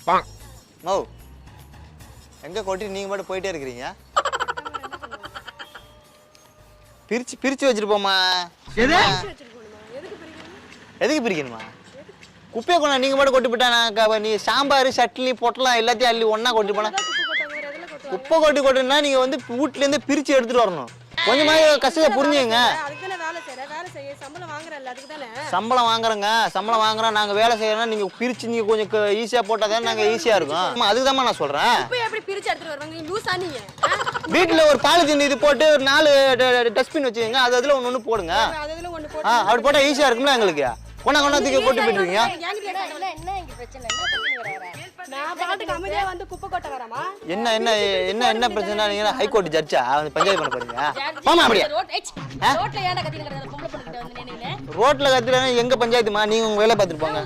மௌ எங்கே கொட்டி நீங்கள் மட்டும் போயிட்டே இருக்கிறீங்க? பிரித்து வச்சுருப்போம்மா. எதுக்கு பிரிக்கணுமா? குப்பையை கொண்டா நீங்கள் மட்டும் கொட்டி போட்டா நீ சாம்பார் சட்னி பொட்டலாம் எல்லாத்தையும் அள்ளி ஒன்றா கொட்டி போனா குப்பை கொட்டுனா நீங்கள் வந்து வீட்டிலேருந்து பிரித்து எடுத்துகிட்டு வரணும். கொஞ்சமாக கஷ்டத்தை புரிஞ்சுங்க. சம்பளம் வாங்குறோங்க, சம்பளம் வாங்குறோம். நாங்கள் வேலை செய்யறோம்னா நீங்கள் பிரித்து நீங்கள் கொஞ்சம் ஈஸியாக போட்டால் தானே நாங்கள் ஈஸியாக இருக்கும். அதுக்கு தான் நான் சொல்கிறேன். வீட்டில் ஒரு பாலித்தீன் இது போட்டு ஒரு 4 டஸ்ட்பின் வச்சுக்கோங்க. அதில் ஒன்று போடுங்க. அப்படி போட்டால் ஈஸியாக இருக்கும்ல எங்களுக்கு. கொண்டாந்துக்கு போட்டு போயிட்டுருக்கீங்க. என்ன என்ன என்ன என்ன பிரச்சனை? நீங்க ஹைகோர்ட் ஜட்ஜா பஞ்சாயத்து பண்ண போறீங்க? ஆமா அப்படியே ரோட்ல கத்துறேன். எங்க பஞ்சாயத்துமா? நீங்க உங்க வேலை பார்த்துட்டு போங்க.